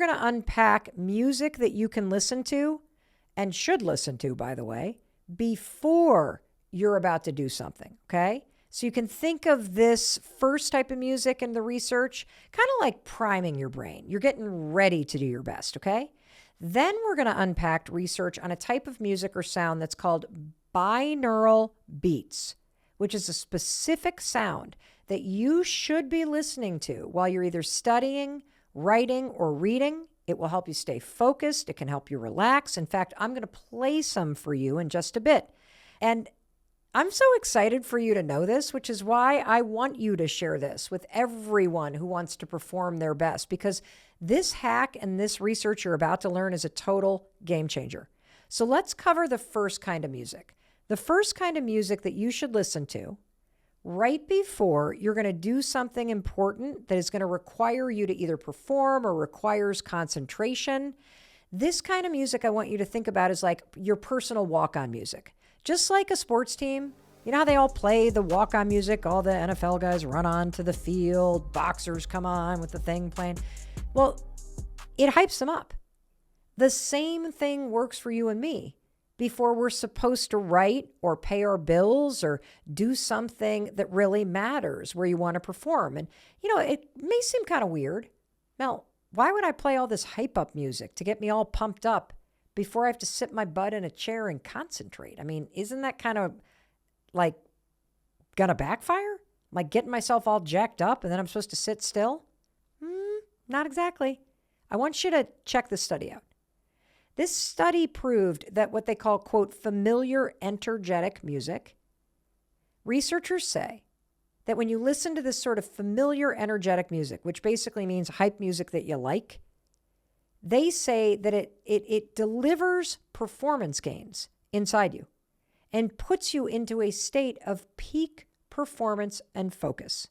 going to unpack music that you can listen to and should listen to, by the way, before you're about to do something, okay? So you can think of this first type of music in the research kind of like priming your brain. You're getting ready to do your best, okay? Then we're going to unpack research on a type of music or sound that's called binaural beats, which is a specific sound that you should be listening to while you're either studying, writing, or reading. It will help you stay focused. It can help you relax. In fact, I'm going to play some for you in just a bit. And I'm so excited for you to know this, which is why I want you to share this with everyone who wants to perform their best, because this hack and this research you're about to learn is a total game changer. So let's cover the first kind of music. The first kind of music that you should listen to right before you're going to do something important that is going to require you to either perform or requires concentration. This kind of music I want you to think about is like your personal walk-on music. Just like a sports team, you know how they all play the walk-on music? All the NFL guys run onto the field, boxers come on with the thing playing. Well, it hypes them up. The same thing works for you and me before we're supposed to write or pay our bills or do something that really matters where you want to perform. And, you know, it may seem kind of weird. Mel, why would I play all this hype up music to get me all pumped up before I have to sit my butt in a chair and concentrate? I mean, isn't that kind of like gonna backfire? Like getting myself all jacked up and then I'm supposed to sit still? Not exactly. I want you to check this study out. This study proved that what they call, quote, familiar energetic music, researchers say that when you listen to this sort of familiar energetic music, which basically means hype music that you like, they say that it delivers performance gains inside you and puts you into a state of peak performance and focus.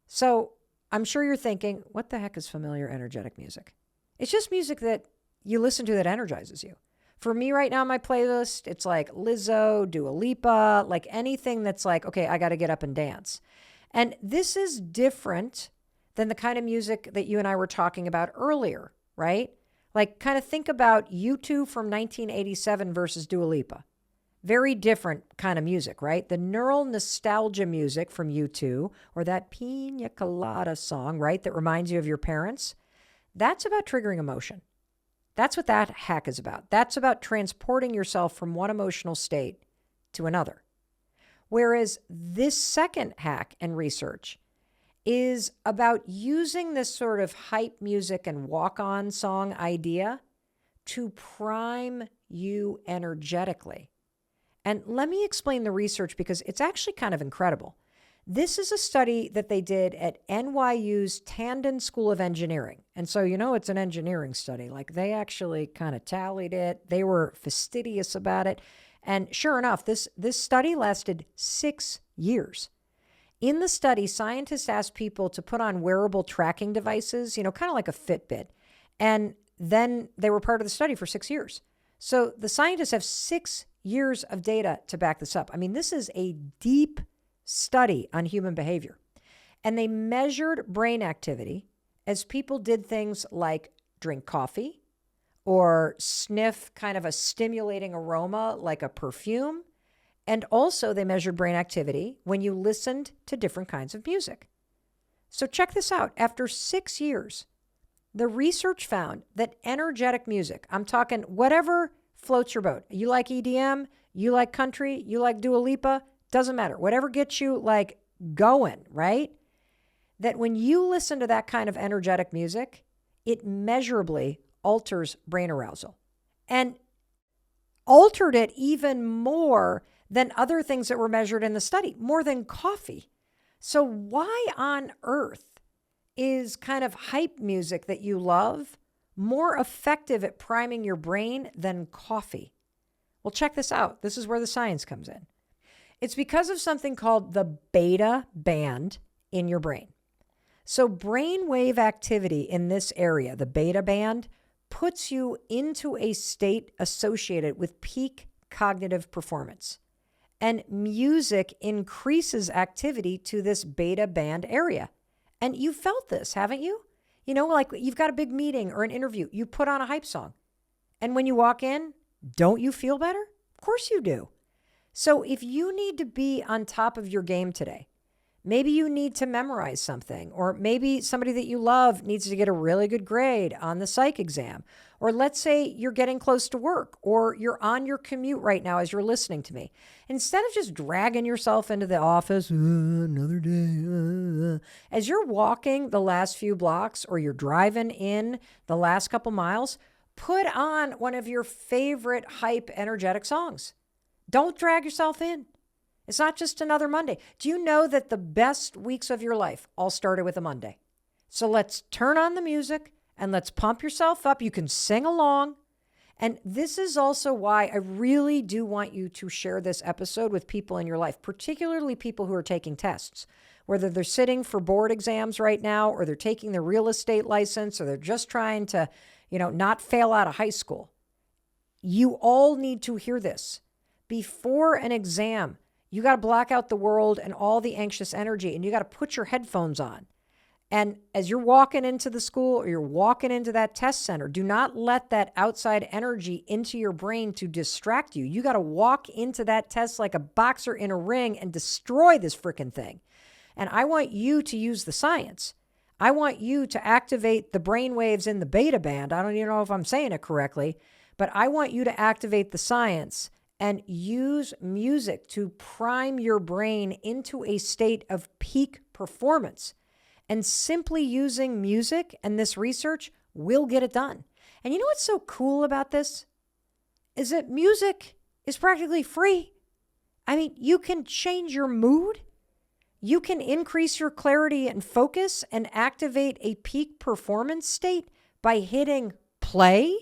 So I'm sure you're thinking, what the heck is familiar energetic music? It's just music that you listen to that energizes you. For me right now, my playlist, it's like Lizzo, Dua Lipa, like anything that's like, okay, I got to get up and dance. And this is different than the kind of music that you and I were talking about earlier, right? Like kind of think about U2 from 1987 versus Dua Lipa. Very different kind of music, right? The neural nostalgia music from U2 or that Pina Colada song, right, that reminds you of your parents, that's about triggering emotion. That's what that hack is about. That's about transporting yourself from one emotional state to another. Whereas this second hack and research is about using this sort of hype music and walk-on song idea to prime you energetically. And let me explain the research because it's actually kind of incredible. This is a study that they did at NYU's Tandon School of Engineering. And so, you know, it's an engineering study. Like they actually kind of tallied it. They were fastidious about it. And sure enough, this study lasted 6 years. In the study, scientists asked people to put on wearable tracking devices, you know, kind of like a Fitbit. And then they were part of the study for 6 years. So the scientists have 6 years of data to back this up. I mean, this is a deep study on human behavior. And they measured brain activity as people did things like drink coffee or sniff kind of a stimulating aroma like a perfume. And also they measured brain activity when you listened to different kinds of music. So check this out. After 6 years, the research found that energetic music, I'm talking whatever floats your boat. You like EDM, you like country, you like Dua Lipa, doesn't matter. Whatever gets you like going, right? That when you listen to that kind of energetic music, it measurably alters brain arousal and altered it even more than other things that were measured in the study, more than coffee. So why on earth is kind of hype music that you love more effective at priming your brain than coffee? Well, check this out. This is where the science comes in. It's because of something called the beta band in your brain. So brainwave activity in this area, the beta band, puts you into a state associated with peak cognitive performance. And music increases activity to this beta band area. And you felt this, haven't you? Like you've got a big meeting or an interview, you put on a hype song. And when you walk in, don't you feel better? Of course you do. So if you need to be on top of your game today, maybe you need to memorize something, or maybe somebody that you love needs to get a really good grade on the psych exam. Or let's say you're getting close to work, or you're on your commute right now as you're listening to me. Instead of just dragging yourself into the office, another day, as you're walking the last few blocks or you're driving in the last couple miles, put on one of your favorite hype, energetic songs. Don't drag yourself in. It's not just another Monday. Do you know that the best weeks of your life all started with a Monday? So let's turn on the music and let's pump yourself up. You can sing along. And this is also why I really do want you to share this episode with people in your life, particularly people who are taking tests, whether they're sitting for board exams right now, or they're taking their real estate license, or they're just trying to, not fail out of high school. You all need to hear this. Before an exam, you got to block out the world and all the anxious energy, and you got to put your headphones on. And as you're walking into the school or you're walking into that test center, do not let that outside energy into your brain to distract you. You got to walk into that test like a boxer in a ring and destroy this freaking thing. And I want you to use the science. I want you to activate the brain waves in the beta band. I don't even know if I'm saying it correctly, but I want you to activate the science and use music to prime your brain into a state of peak performance. And simply using music and this research will get it done. And you know what's so cool about this? Is that music is practically free. I mean, you can change your mood. You can increase your clarity and focus and activate a peak performance state by hitting play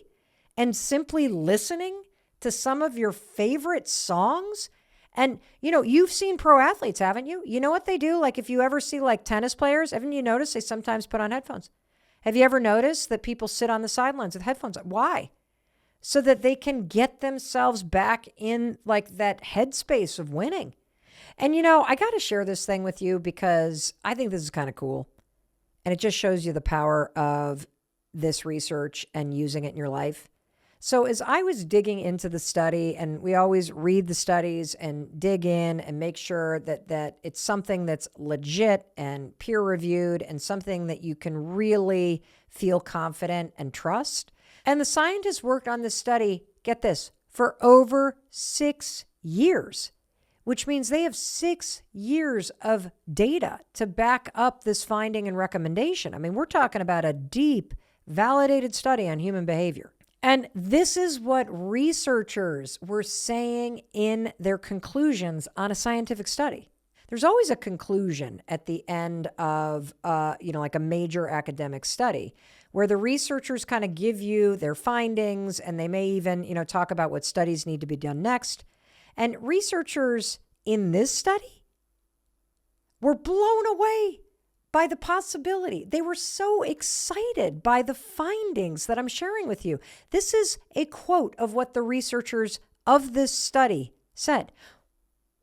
and simply listening to some of your favorite songs. And, you've seen pro athletes, haven't you? You know what they do? Like if you ever see like tennis players, haven't you noticed they sometimes put on headphones? Have you ever noticed that people sit on the sidelines with headphones? Why? So that they can get themselves back in like that headspace of winning. And, I got to share this thing with you because I think this is kind of cool. And it just shows you the power of this research and using it in your life. So as I was digging into the study, and we always read the studies and dig in and make sure that it's something that's legit and peer reviewed and something that you can really feel confident and trust. And the scientists worked on this study, get this, for over 6 years, which means they have 6 years of data to back up this finding and recommendation. I mean, we're talking about a deep, validated study on human behavior. And this is what researchers were saying in their conclusions on a scientific study. There's always a conclusion at the end of, like a major academic study where the researchers kind of give you their findings, and they may even, talk about what studies need to be done next. And researchers in this study were blown away by the possibility. They were so excited by the findings that I'm sharing with you. This is a quote of what the researchers of this study said.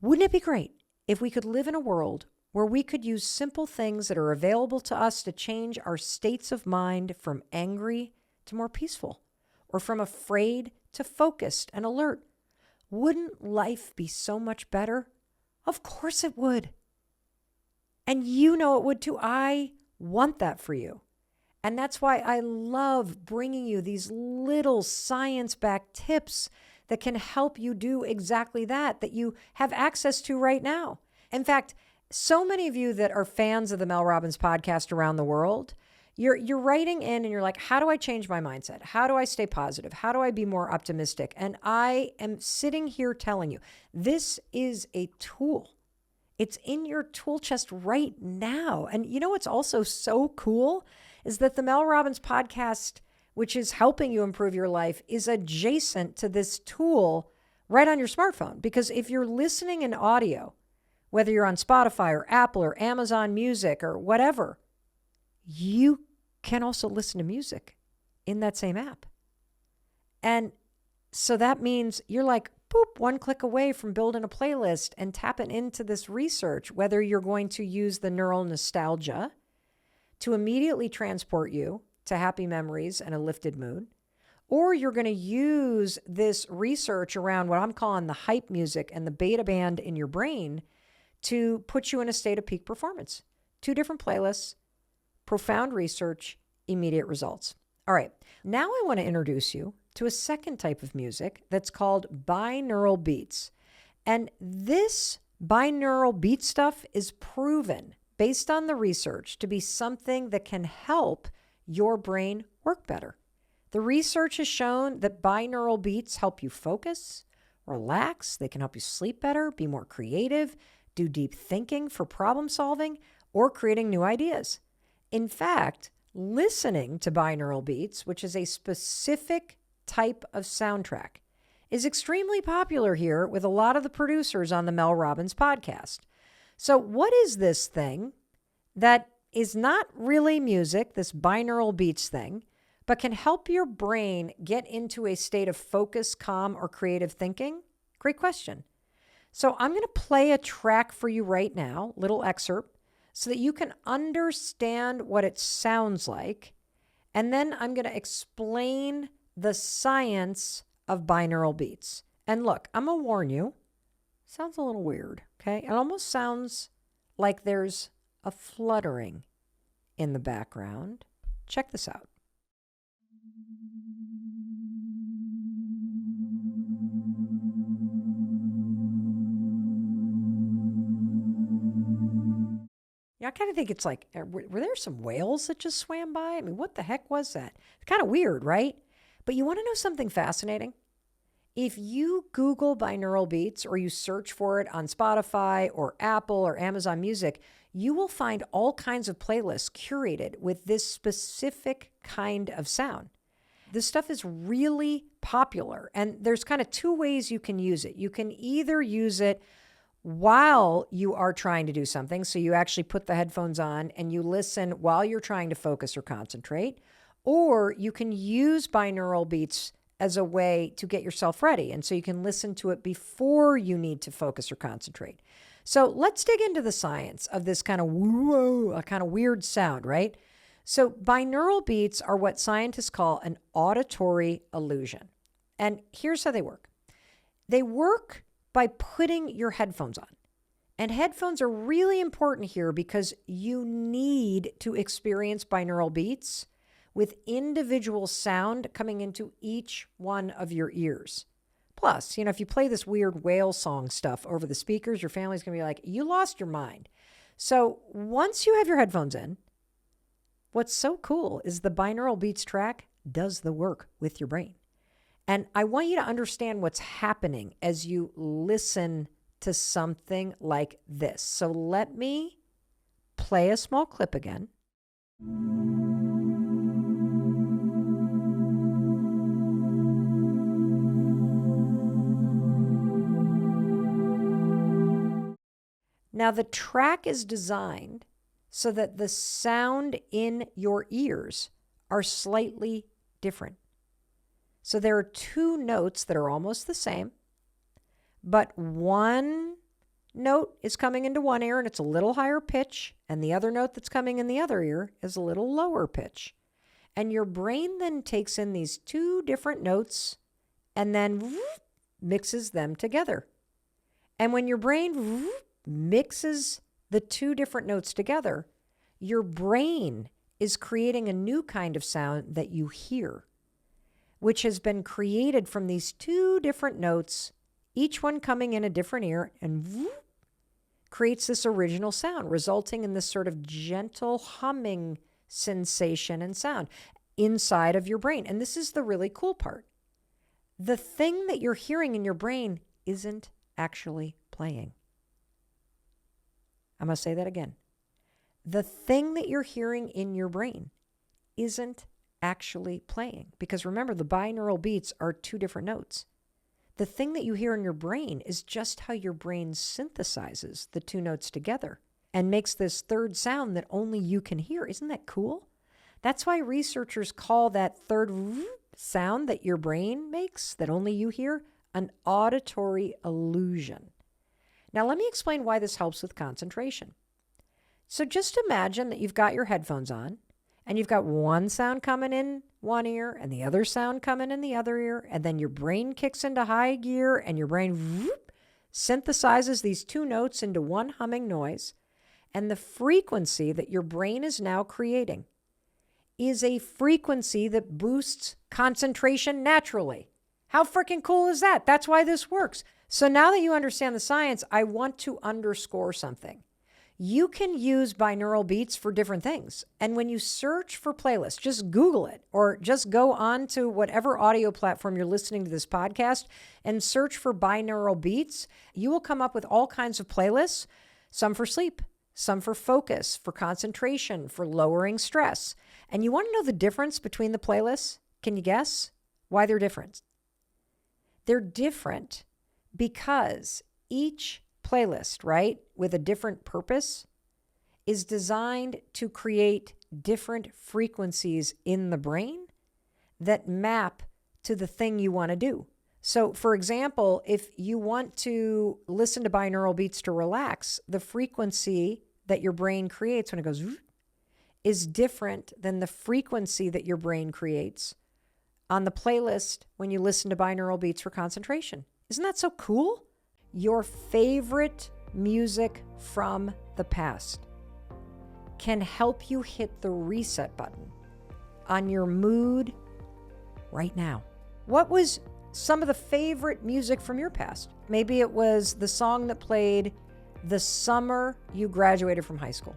Wouldn't it be great if we could live in a world where we could use simple things that are available to us to change our states of mind from angry to more peaceful, or from afraid to focused and alert? Wouldn't life be so much better? Of course it would. And it would too. I want that for you. And that's why I love bringing you these little science-backed tips that can help you do exactly that you have access to right now. In fact, so many of you that are fans of the Mel Robbins podcast around the world, you're writing in and you're like, how do I change my mindset? How do I stay positive? How do I be more optimistic? And I am sitting here telling you, this is a tool. It's in your tool chest right now. And what's also so cool is that the Mel Robbins podcast, which is helping you improve your life, is adjacent to this tool right on your smartphone. Because if you're listening in audio, whether you're on Spotify or Apple or Amazon Music or whatever, you can also listen to music in that same app. And so that means you're like, boop, one click away from building a playlist and tapping into this research, whether you're going to use the neural nostalgia to immediately transport you to happy memories and a lifted mood, or you're going to use this research around what I'm calling the hype music and the beta band in your brain to put you in a state of peak performance. 2 different playlists, profound research, immediate results. All right, now I want to introduce you to a second type of music that's called binaural beats. And this binaural beat stuff is proven, based on the research, to be something that can help your brain work better. The research has shown that binaural beats help you focus, relax, they can help you sleep better, be more creative, do deep thinking for problem solving, or creating new ideas. In fact, listening to binaural beats, which is a specific type of soundtrack, is extremely popular here with a lot of the producers on the Mel Robbins Podcast. So what is this thing that is not really music, this binaural beats thing, but can help your brain get into a state of focus, calm, or creative thinking? Great question. So I'm going to play a track for you right now, little excerpt, so that you can understand what it sounds like. And then I'm going to explain the science of binaural beats. And look, I'm going to warn you, sounds a little weird, okay? It almost sounds like there's a fluttering in the background. Check this out. Yeah, I kind of think it's like, were there some whales that just swam by? I mean, what the heck was that? It's kind of weird, right? But you want to know something fascinating? If you Google binaural beats or you search for it on Spotify or Apple or Amazon Music, you will find all kinds of playlists curated with this specific kind of sound. This stuff is really popular, and there's kind of 2 ways you can use it. You can either use it while you are trying to do something, so you actually put the headphones on and you listen while you're trying to focus or concentrate, or you can use binaural beats as a way to get yourself ready, and so you can listen to it before you need to focus or concentrate. So let's dig into the science of this kind of whoa, a kind of weird sound, right? So binaural beats are what scientists call an auditory illusion. And here's how they work. They work by putting your headphones on. And headphones are really important here because you need to experience binaural beats with individual sound coming into each one of your ears. Plus, if you play this weird whale song stuff over the speakers, your family's going to be like, you lost your mind. So once you have your headphones in, what's so cool is the binaural beats track does the work with your brain. And I want you to understand what's happening as you listen to something like this. So let me play a small clip again. Now, the track is designed so that the sound in your ears are slightly different. So there are 2 notes that are almost the same, but one note is coming into one ear and it's a little higher pitch, and the other note that's coming in the other ear is a little lower pitch. And your brain then takes in these 2 different notes and then mixes them together. And when your brain mixes the 2 different notes together, your brain is creating a new kind of sound that you hear, which has been created from these 2 different notes, each one coming in a different ear, and creates this original sound, resulting in this sort of gentle humming sensation and sound inside of your brain. And this is the really cool part. The thing that you're hearing in your brain isn't actually playing. I'm going to say that again. The thing that you're hearing in your brain isn't actually playing. Because remember, the binaural beats are 2 different notes. The thing that you hear in your brain is just how your brain synthesizes the 2 notes together and makes this third sound that only you can hear. Isn't that cool? That's why researchers call that third sound that your brain makes, that only you hear, an auditory illusion. Now, let me explain why this helps with concentration. So just imagine that you've got your headphones on and you've got one sound coming in one ear and the other sound coming in the other ear. And then your brain kicks into high gear and your brain synthesizes these two notes into one humming noise. And the frequency that your brain is now creating is a frequency that boosts concentration naturally. How freaking cool is that? That's why this works. So now that you understand the science, I want to underscore something. You can use binaural beats for different things. And when you search for playlists, just Google it or just go on to whatever audio platform you're listening to this podcast and search for binaural beats. You will come up with all kinds of playlists, some for sleep, some for focus, for concentration, for lowering stress. And you want to know the difference between the playlists? Can you guess why they're different? They're different because each playlist, right, with a different purpose, is designed to create different frequencies in the brain that map to the thing you want to do. So, for example, if you want to listen to binaural beats to relax, the frequency that your brain creates when it goes is different than the frequency that your brain creates on the playlist when you listen to binaural beats for concentration. Isn't that so cool? Your favorite music from the past can help you hit the reset button on your mood right now. What was some of the favorite music from your past? Maybe it was the song that played the summer you graduated from high school.